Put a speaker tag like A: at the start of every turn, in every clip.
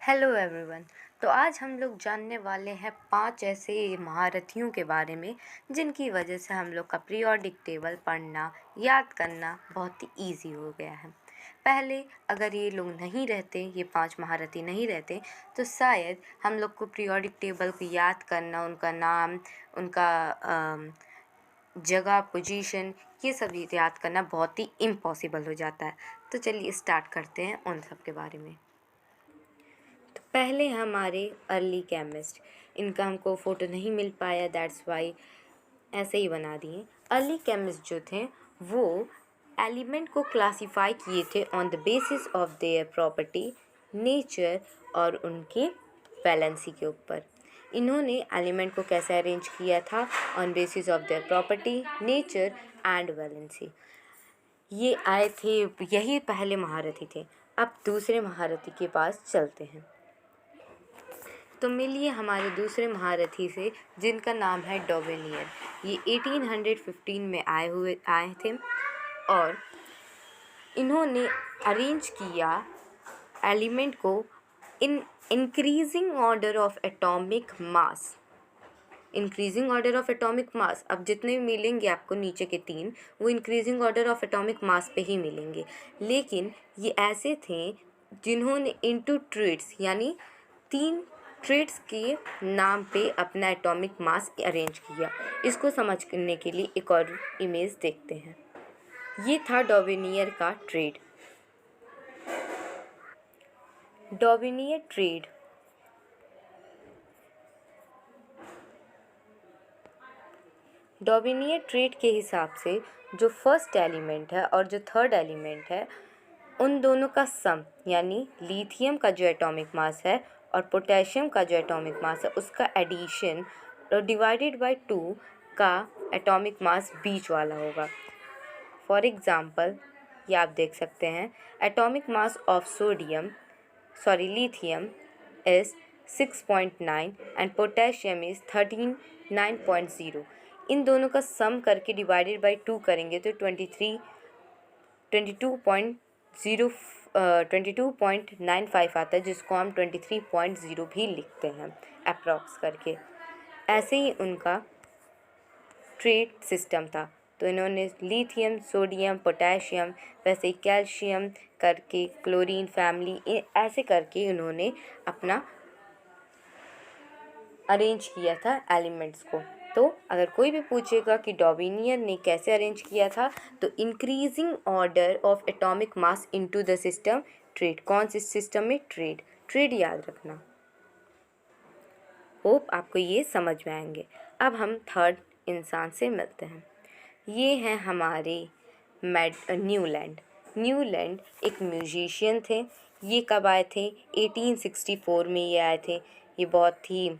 A: Hello everyone. तो आज हम लोग जानने वाले हैं 5 ऐसे महारथियों के बारे में जिनकी वजह से हम लोग का पीरियोडिक टेबल पढ़ना याद करना बहुत ही ईजी हो गया है। पहले अगर ये लोग नहीं रहते, ये 5 महारथी नहीं रहते, तो शायद हम लोग को पीरियोडिक टेबल को याद करना, उनका नाम, उनका जगह, पोजीशन, ये सब याद करना बहुत ही इम्पॉसिबल हो जाता है। तो चलिए स्टार्ट करते हैं उन सब के बारे में। पहले हमारे अर्ली केमिस्ट, इनका हमको फ़ोटो नहीं मिल पाया, दैट्स वाई ऐसे ही बना दिए। अर्ली केमिस्ट जो थे वो एलिमेंट को क्लासीफाई किए थे on the basis of their property, nature और उनके वैलेंसी के ऊपर। इन्होंने एलिमेंट को कैसे अरेंज किया था? On basis of their property, nature and valency. ये आए थे, यही पहले महारथी थे। अब दूसरे महारथी के पास चलते हैं। तो मिलिए हमारे दूसरे महारथी से जिनका नाम है डॉवेनियर। ये 1815 में आए थे और इन्होंने अरेंज किया एलिमेंट को in increasing order of atomic mass. Increasing order of atomic mass, अब जितने भी मिलेंगे आपको नीचे के 3, वो increasing order of atomic mass पे ही मिलेंगे। लेकिन ये ऐसे थे जिन्होंने इनटू ट्रेड्स, यानी 3 ट्रेड्स के नाम पे अपना एटॉमिक मास अरेंज किया। इसको समझने के लिए एक और इमेज देखते हैं। ये था डॉवेनियर का ट्रेड। डॉवेनियर ट्रेड के हिसाब से जो फर्स्ट एलिमेंट है और जो थर्ड एलिमेंट है, उन दोनों का सम, यानी लिथियम का जो एटॉमिक मास है और पोटेशियम का जो एटॉमिक मास है, उसका एडिशन डिवाइडेड बाय 2 का एटॉमिक मास बीच वाला होगा। फॉर एग्ज़ाम्पल ये आप देख सकते हैं, atomic mass of lithium is 6.9 and potassium is 9.0। इन दोनों का सम करके डिवाइडेड बाय 2 करेंगे तो 22.95 आता है, जिसको हम 23.0 भी लिखते हैं अप्रॉक्स करके। ऐसे ही उनका ट्रेड सिस्टम था। तो इन्होंने लिथियम, सोडियम, पोटेशियम, वैसे ही कैल्शियम करके, क्लोरीन फैमिली, ऐसे करके इन्होंने अपना अरेंज किया था एलिमेंट्स को। तो अगर कोई भी पूछेगा कि डॉवेनियर ने कैसे अरेंज किया था, तो increasing order of atomic mass into the system trade. कौन से सिस्टम में? ट्रेड याद रखना। होप आपको ये समझ में आएंगे। अब हम थर्ड इंसान से मिलते हैं। ये हैं हमारे न्यूलैंड एक म्यूजिशियन थे। ये कब आए थे? 1864 में ये आए थे। ये बहुत ही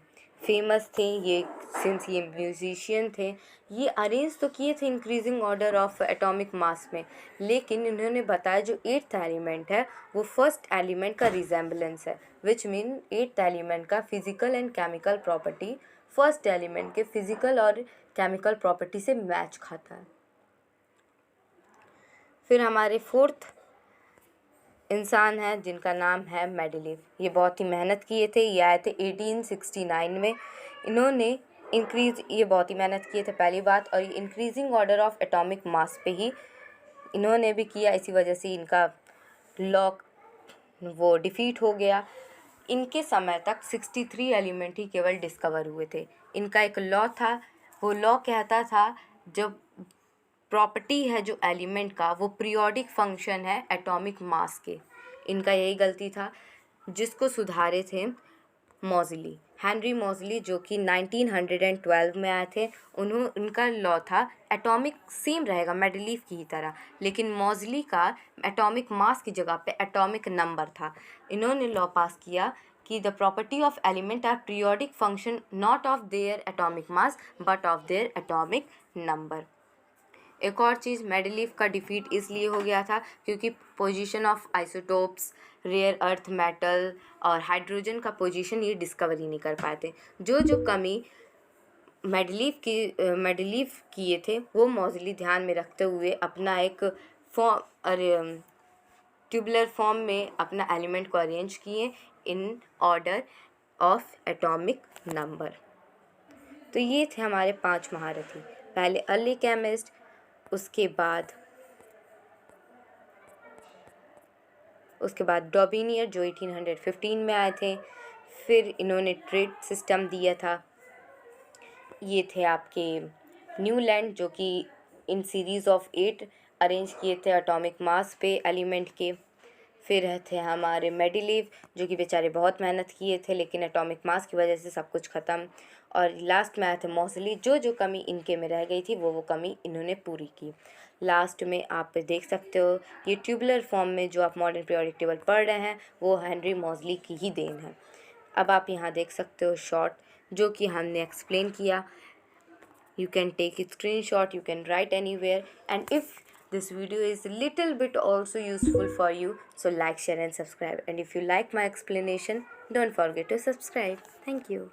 A: फेमस थे। ये सिंस ये म्यूजिशियन थे, ये अरेंज तो किए थे increasing order of atomic mass में, लेकिन इन्होंने बताया जो 8th एलिमेंट है वो फर्स्ट एलिमेंट का रिजेम्बलेंस है, विच मीन 8th एलिमेंट का physical and chemical property first element के फिजिकल और केमिकल प्रॉपर्टी से मैच खाता है। फिर हमारे फोर्थ इंसान है जिनका नाम है मेंडेलीव। ये बहुत ही मेहनत किए थे। ये आए थे 1869 में। इन्होंने ये बहुत ही मेहनत किए थे पहली बात, और ये increasing order of atomic mass पे ही इन्होंने भी किया। इसी वजह से इनका लॉ वो डिफीट हो गया। इनके समय तक 63 एलिमेंट ही केवल डिस्कवर हुए थे। इनका एक लॉ था, वो लॉ कहता था जब प्रॉपर्टी है जो एलिमेंट का, वो पीरियोडिक फंक्शन है एटॉमिक मास के। इनका यही गलती था जिसको सुधारे थे मॉज़ली, हेनरी मॉज़ली, जो कि 1912 में आए थे। उनका लॉ था एटॉमिक सेम रहेगा मेंडेलीव की ही तरह, लेकिन मॉज़ली का एटॉमिक मास की जगह पे एटॉमिक नंबर था। इन्होंने लॉ पास किया कि the property of element are periodic function not of their atomic mass but of their atomic number. एक और चीज़, मेंडेलीव का डिफीट इसलिए हो गया था क्योंकि position of isotopes, rare earth metal और हाइड्रोजन का पोजीशन ये डिस्कवर ही नहीं कर पाए थे। जो कमी मेंडेलीव किए थे वो मॉज़ली ध्यान में रखते हुए अपना एक ट्यूबुलर फॉर्म में अपना एलिमेंट को अरेंज किए in order of atomic number. तो ये थे हमारे 5 महारथी। पहले अर्ली केमिस्ट, उसके बाद डॉबिनियर जो 1815 में आए थे। फिर इन्होंने ट्रेड सिस्टम दिया था। ये थे आपके न्यूलैंड जो कि इन सीरीज़ ऑफ 8 अरेंज किए थे एटॉमिक मास पे एलिमेंट के। फिर थे हमारे मेंडेलीव जो कि बेचारे बहुत मेहनत किए थे लेकिन एटॉमिक मास की वजह से सब कुछ ख़त्म। और लास्ट में आए थे मौसली, जो कमी इनके में रह गई थी वो कमी इन्होंने पूरी की। लास्ट में आप देख सकते हो ये ट्यूबुलर फॉर्म में जो आप मॉडर्न पीरियोडिक टेबल पढ़ रहे हैं वो हेनरी मौसली की ही देन है। अब आप यहाँ देख सकते हो शॉर्ट जो कि हमने एक्सप्लेन किया। You can take a screenshot, you can write anywhere, and if this video is little bit also useful for you, so like, share and subscribe. And if you like my explanation, don't forget to subscribe. Thank you.